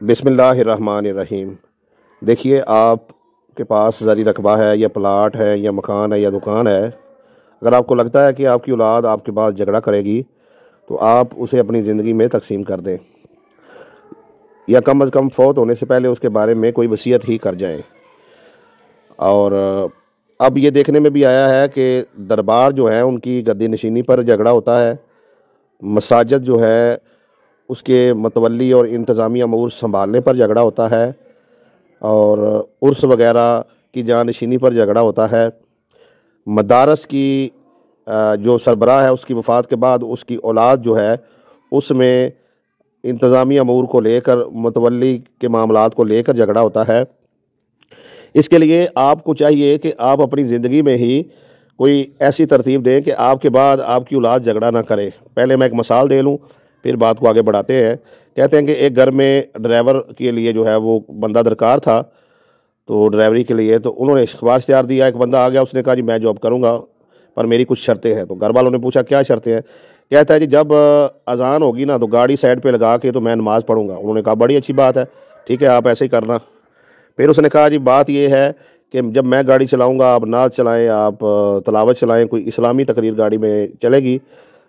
बिस्मिल्लाहिर्रहमानिर्रहीम। देखिए, आप के पास ज़री रकबा है या प्लाट है या मकान है या दुकान है। अगर आपको लगता है कि आपकी औलाद आपके पास झगड़ा करेगी तो आप उसे अपनी ज़िंदगी में तकसीम कर दें, या कम अज़ कम फ़ौत होने से पहले उसके बारे में कोई वसीयत ही कर जाएं। और अब ये देखने में भी आया है कि दरबार जो है उनकी गद्दी नशीनी पर झगड़ा होता है, मसाजिद जो है उसके मतवली और इंतज़ामी अमूर संभालने पर झगड़ा होता है, और उर्स वगैरह की जानशीनी पर झगड़ा होता है। मदारस की जो सरबराह है उसकी वफ़ात के बाद उसकी औलाद जो है उसमें इंतज़ामी अमूर को लेकर, मतवली के मामलात को लेकर झगड़ा होता है। इसके लिए आपको चाहिए कि आप अपनी ज़िंदगी में ही कोई ऐसी तरतीब दें कि आपके बाद आपकी औलाद झगड़ा ना करे। पहले मैं एक मिसाल दे लूँ, फिर बात को आगे बढ़ाते हैं। कहते हैं कि एक घर में ड्राइवर के लिए जो है वो बंदा दरकार था, तो ड्राइवरी के लिए तो उन्होंने इख्तियार इख्तियार दिया। एक बंदा आ गया, उसने कहा जी मैं जॉब करूँगा पर मेरी कुछ शर्तें हैं। तो घर वालों ने पूछा क्या शर्तें हैं? कहता है जी जब अजान होगी ना तो गाड़ी साइड पे लगा के तो मैं नमाज़ पढ़ूंगा। उन्होंने कहा बड़ी अच्छी बात है, ठीक है आप ऐसे ही करना। फिर उसने कहा जी बात ये है कि जब मैं गाड़ी चलाऊंगा आप नाच चलाएं, आप तलावत चलाएं, कोई इस्लामी तकरीर गाड़ी में चलेगी,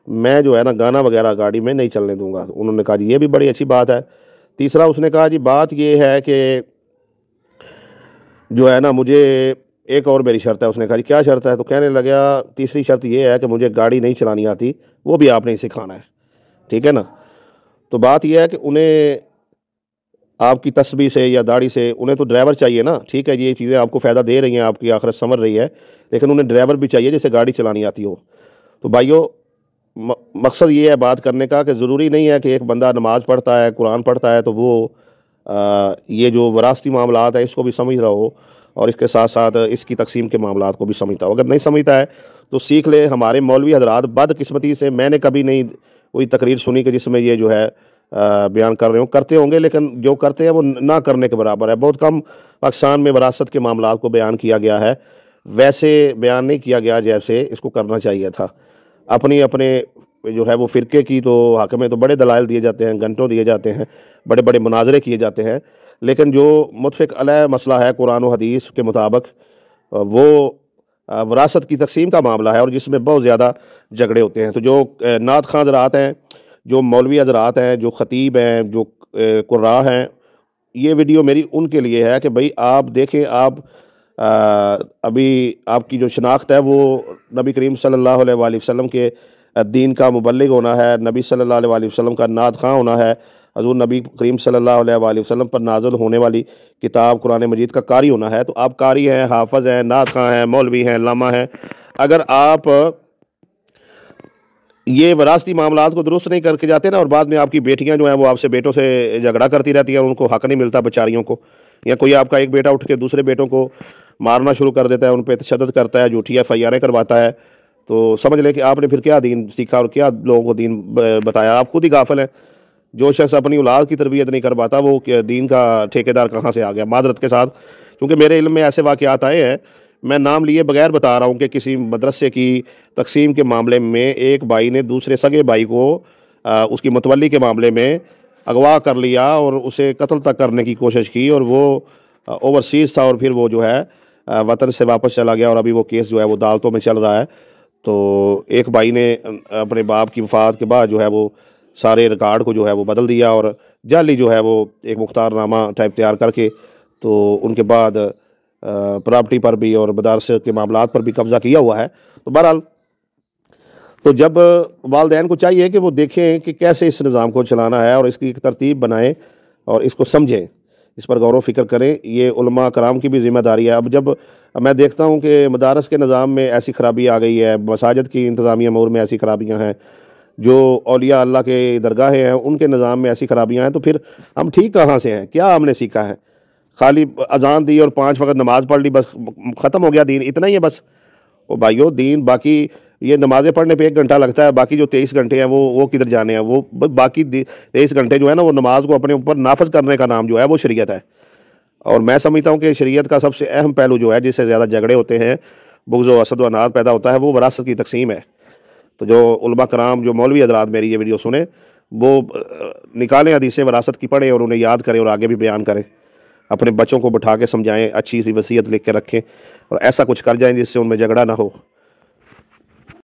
मैं जो है ना गाना वगैरह गाड़ी में नहीं चलने दूंगा। तो उन्होंने कहा जी ये भी बड़ी अच्छी बात है। तीसरा उसने कहा जी बात ये है कि जो है ना मुझे एक और मेरी शर्त है। उसने कहा जी क्या शर्त है? तो कहने लगा तीसरी शर्त ये है कि मुझे गाड़ी नहीं चलानी आती, वो भी आपने ही सिखाना है, ठीक है ना। तो बात यह है कि उन्हें आपकी तस्बीह से या दाढ़ी से, उन्हें तो ड्राइवर चाहिए ना, ठीक है ये चीज़ें आपको फ़ायदा दे रही हैं, आपकी आखिरत संवर रही है, लेकिन उन्हें ड्राइवर भी चाहिए जिसे गाड़ी चलानी आती हो। तो भाइयों, मकसद ये है बात करने का कि ज़रूरी नहीं है कि एक बंदा नमाज़ पढ़ता है, कुरान पढ़ता है तो वो ये जो वरासती मामलात है इसको भी समझ रहा हो और इसके साथ साथ इसकी तकसीम के मामलात को भी समझता हो। अगर नहीं समझता है तो सीख ले। हमारे मौलवी हजरात बदकिस्मती से मैंने कभी नहीं कोई तकरीर सुनी कि जिसमें ये जो है बयान कर रहे हो, करते होंगे लेकिन जो करते हैं वो ना करने के बराबर है। बहुत कम पाकिस्तान में वरासत के मामलात को बयान किया गया है, वैसे बयान नहीं किया गया जैसे इसको करना चाहिए था। अपनी अपने जो है वो फ़िरके की तो हक़ में तो बड़े दलाइल दिए जाते हैं, घंटों दिए जाते हैं, बड़े बड़े मुनाजरे किए जाते हैं, लेकिन जो मुतफ़िक़ अलैह मसला है कुरान और हदीस के मुताबिक वो वरासत की तकसीम का मामला है और जिसमें बहुत ज़्यादा झगड़े होते हैं। तो जो नात खां हज़रात हैं, जो मौलवी हज़रात हैं, जो ख़तीब हैं, जो कुर्रा हैं, ये वीडियो मेरी उनके लिए है कि भाई आप देखें, आप अभी आपकी जो शनाख्त है वो नबी करीम सल्लल्लाहु अलैहि वसल्लम के दीन का मुबल्लिग होना है, नबी सल्लल्लाहु अलैहि वसल्लम का नात खां होना है, हज़ूर नबी करीम सल्लल्लाहु अलैहि वसल्लम पर नाज़िल होने वाली किताब कुरान मजीद का कारी होना है। तो आप कारी हैं, हाफ़िज़ हैं, नात खां हैं, मौलवी हैं, लामा हैं। अगर आप ये वरासती मामलात को दुरुस्त नहीं करके जाते ना और बाद में आपकी बेटियां जो हैं वो आपसे बेटों से झगड़ा करती रहती हैं, उनको हक़ नहीं मिलता बेचारियों को, या कोई आपका एक बेटा उठ के दूसरे बेटों को मारना शुरू कर देता है, उन पर तशद्दुद करता है, झूठी FIR करवाता है, तो समझ लें कि आपने फिर क्या दीन सीखा और क्या लोगों को दीन बताया। आप खुद ही गाफिल हैं। जो शख्स अपनी औलाद की तरबियत नहीं कर पाता वो दीन का ठेकेदार कहाँ से आ गया, मादरत के साथ। क्योंकि मेरे इल्म में ऐसे वाक़यात आए हैं, मैं नाम लिए बगैर बता रहा हूँ, कि किसी मदरसे की तकसीम के मामले में एक भाई ने दूसरे सगे भाई को उसकी मतवली के मामले में अगवा कर लिया और उसे कत्ल तक करने की कोशिश की, और वो ओवरसीज़ था और फिर वो जो है वतन से वापस चला गया और अभी वो केस जो है वो अदालतों में चल रहा है। तो एक भाई ने अपने बाप की वफ़ात के बाद जो है वो सारे रिकॉर्ड को जो है वो बदल दिया और जाली जो है वो एक मुख्तारनामा टाइप तैयार करके तो उनके बाद प्रॉपर्टी पर भी और मदारस के मामलात पर भी कब्ज़ा किया हुआ है। तो बहरहाल, तो जब वालिदैन को चाहिए कि वो देखें कि कैसे इस निज़ाम को चलाना है और इसकी एक तरतीब बनाएं और इसको समझें, इस पर गौर व फिक्र करें। ये उलमा कराम की भी ज़िम्मेदारी है। अब जब मैं देखता हूँ कि मदारस के निज़ाम में ऐसी ख़राबी आ गई है, मसाजिद की इंतज़ामी अमूर में ऐसी ख़राबियाँ हैं, जो औलिया अल्लाह के दरगाहें हैं उनके निज़ाम में ऐसी ख़राबियाँ हैं, तो फिर हम ठीक कहाँ से हैं? क्या हमने सीखा है? खाली अजान दी और 5 वक्त नमाज़ पढ़ ली, बस ख़त्म हो गया दीन, इतना ही है बस। ओ भाइयों, दीन बाकी ये नमाज़ें पढ़ने पे 1 घंटा लगता है, बाकी जो 23 घंटे हैं वो किधर जाने हैं? वो बाकी 23 घंटे जो है ना वो नमाज को अपने ऊपर नाफज करने का नाम जो है वो शरीयत है। और मैं समझता हूँ कि शरीयत का सबसे अहम पहलू जो है जिससे ज़्यादा झगड़े होते हैं, बुग़्ज़ व हसद व अनाद पैदा होता है, वो वरासत की तकसीम है। तो जो उलमा कराम, जो मौलवी हज़रात मेरी ये वीडियो सुने, وہ نکالیں حدیث وراثت کی، پڑھیں اور انہیں یاد کریں اور آگے بھی بیان کریں، اپنے بچوں کو بٹھا کے سمجھائیں، اچھی سی وصیت لکھ کے رکھیں اور ایسا کچھ کر جائیں جس سے ان میں جھگڑا نہ ہو۔